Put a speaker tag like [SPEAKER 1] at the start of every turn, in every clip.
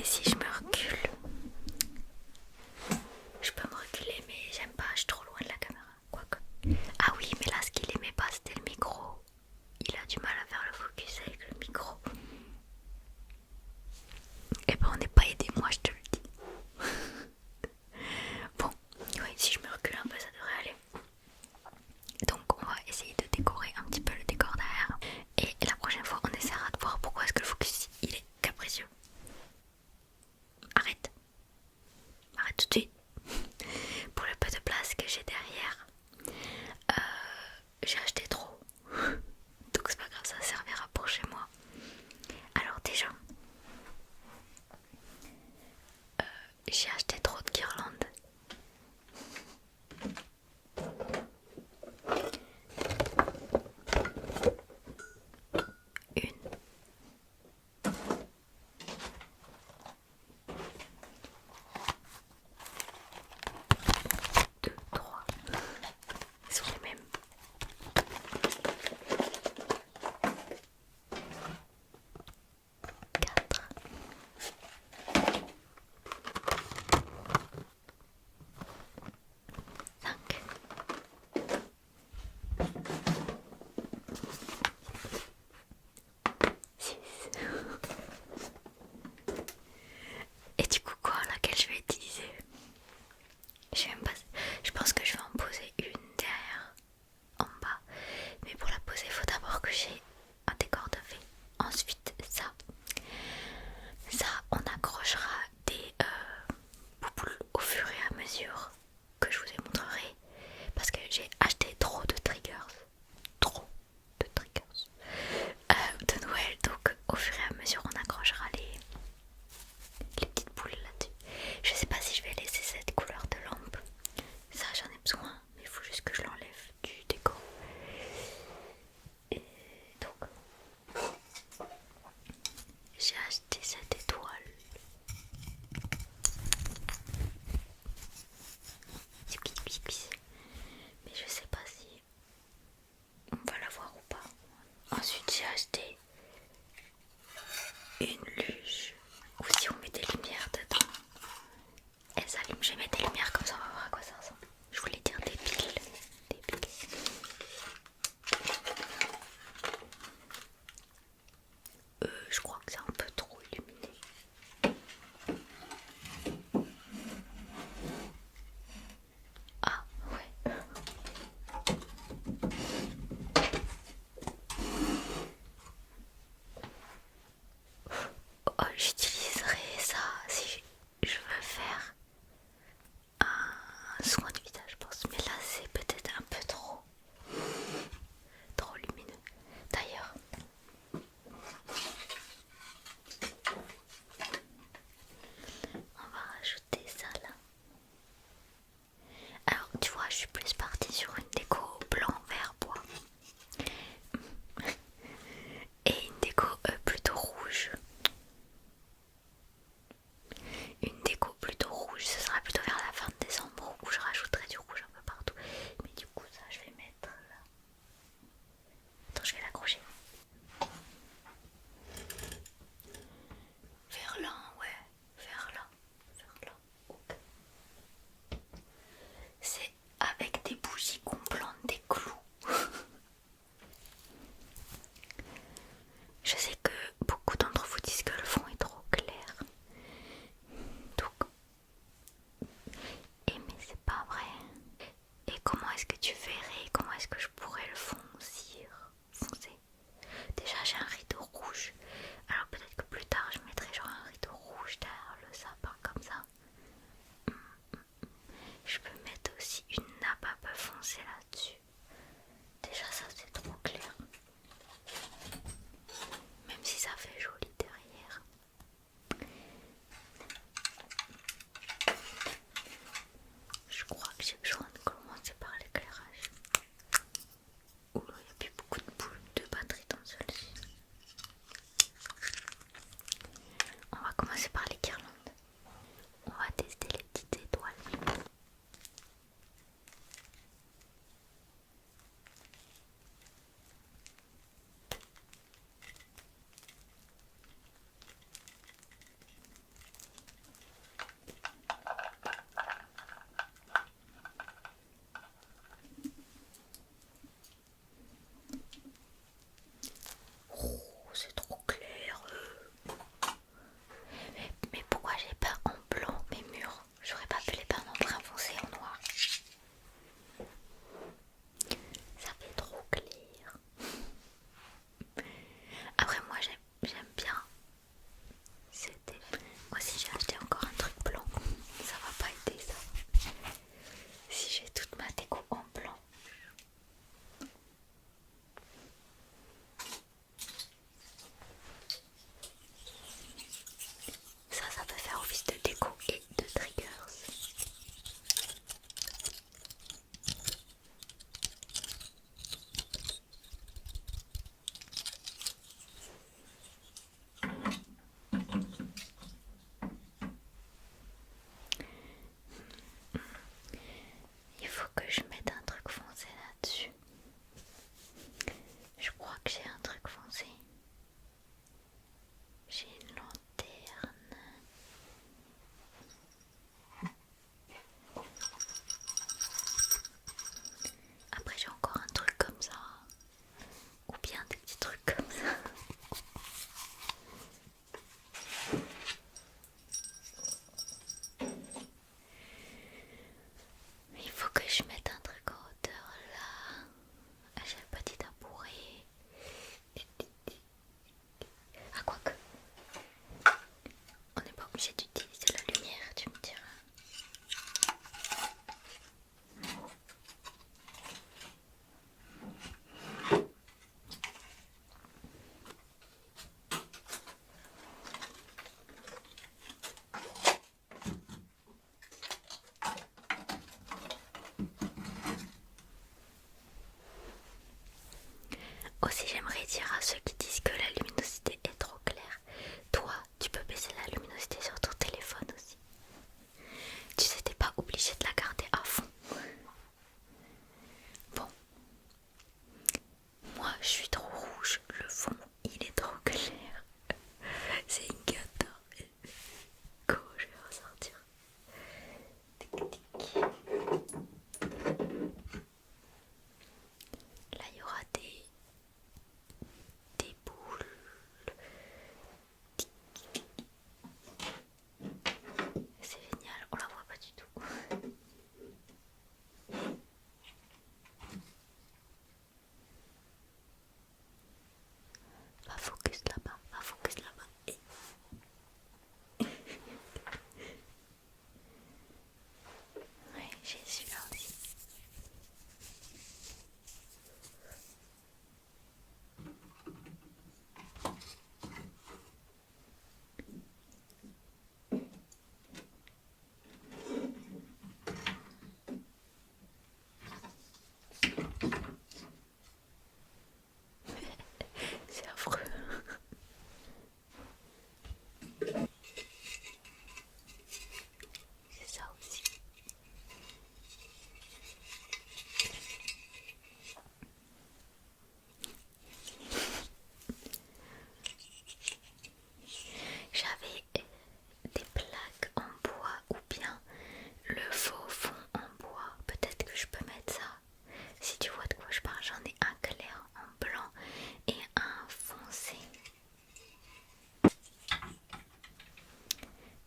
[SPEAKER 1] Et si je me recule, je peux me reculer, mais j'aime pas, je suis trop loin de la caméra. Quoique. Ah oui, mais là, ce qu'il aimait pas, c'était le micro. Il a du mal à faire le focus avec le micro. Et ben, on n'est pas aidé, moi, je te le dis. Bon, oui, si je me recule un peu, ça devrait aller. Donc, on va essayer de décorer un petit peu le décor derrière. Et la prochaine fois, on essaiera de voir pourquoi est-ce que le focus, il est capricieux. Arrête. Arrête tout de suite. Pour le peu de place que j'ai derrière, j'ai acheté trop. Donc c'est pas grave, ça servira pour chez moi. Alors déjà, j'ai acheté trop de guirlandes. Une, deux, trois. Ils sont les mêmes. Quatre, cinq, six. Et du coup quoi, laquelle je vais utiliser? Je sais même pas. Je pense que je vais en poser une derrière, en bas. Mais pour la poser, il faut d'abord que j'ai un décor de fait. Ensuite, ça, on accrochera des bouboules au fur et à mesure que je vous les montrerai. Parce que j'ai acheté trop de triggers. Trop de triggers de Noël. Donc, au fur et à mesure, on accrochera les petites boules là-dessus. Je sais pas si je vais laisser cette couleur de lampe. Ça, j'en ai besoin. Mais il faut juste que je l'enlève du décor. Et donc, j'ai acheté cette étoile. Mais je sais pas si on va la voir ou pas. Ensuite, j'ai acheté une luge. Ou si on met des lumières dedans, elles s'allument. Je vais mettre des lumières comme ça, on va voir à quoi ça ressemble. Je voulais dire des piles. Des piles. Je crois que c'est un peu trop illuminé. Ah ouais. Oh, j'utiliserai ça si je veux faire un soin du visage, je pense. Mais là, c'est peut-être un peu trop lumineux. D'ailleurs, on va rajouter ça là. Alors, tu vois, je suis plus partie sur une déco blanc, vert, bois. Et une déco plutôt rouge. Une déco plutôt rouge, ce sera plutôt vers la fin de décembre où je rajouterai du rouge un peu partout. Mais du coup, ça, je vais mettre là. Attends, je vais l'accrocher. Vers là, ouais. Vers là. Vers là. Ok. C'est avec des bougies qu'on plante des clous. Je sais que beaucoup d'entre vous disent que le fond est trop clair. Donc, mais c'est pas vrai. Et comment est-ce que tu verrais? Comment est-ce que je pourrais le foncer? Déjà, j'ai un rideau rouge. Alors peut-être que plus tard, je mettrai genre un rideau rouge derrière le sapin comme ça. Je peux mettre aussi une nappe un peu foncée là-dessus. Déjà, ça c'est trop clair. Même si ça fait joli derrière. Je crois que j'ai besoin de commencer par l'éclairage. Ouh, il n'y a plus beaucoup de boules de batterie dans celle-ci. On va commencer par les guirlandes. On va tester les petites étoiles. que je mette un truc en hauteur là. J'ai le petit tabouret. Ah, quoique. On n'est pas obligé d'utiliser la lumière, tu me diras. Aussi, j'aimerais dire à ceux qui disent que la luminosité est trop claire, toi, tu peux baisser la luminosité sur ton téléphone aussi. Tu sais, t'es pas obligé de la garder à fond. Bon, moi, je suis trop rouge, le fond, il est trop clair. C'est une gâteau. Go, je vais ressortir. Tic, tic. Là, il y aura des boules. C'est génial, on la voit pas du tout. Va focus là-bas, va focus là-bas. Ouais, j'ai celui-là aussi. C'est affreux. C'est ça aussi. J'avais des plaques en bois ou bien le faux fond en bois. Peut-être que je peux mettre ça. Si tu vois de quoi je parle, j'en ai un clair en blanc et un foncé.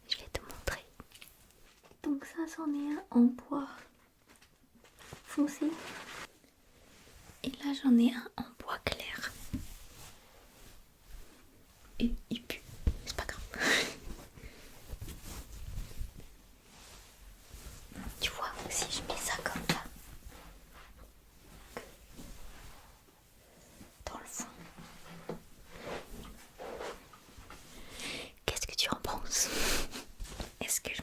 [SPEAKER 1] Je vais te montrer. Donc ça, c'en est un en bois foncé. Et là, j'en ai un en bois clair. Et il pue. C'est pas grave. Tu vois, si je mets ça comme ça dans le fond, qu'est-ce que tu en penses? Est-ce que je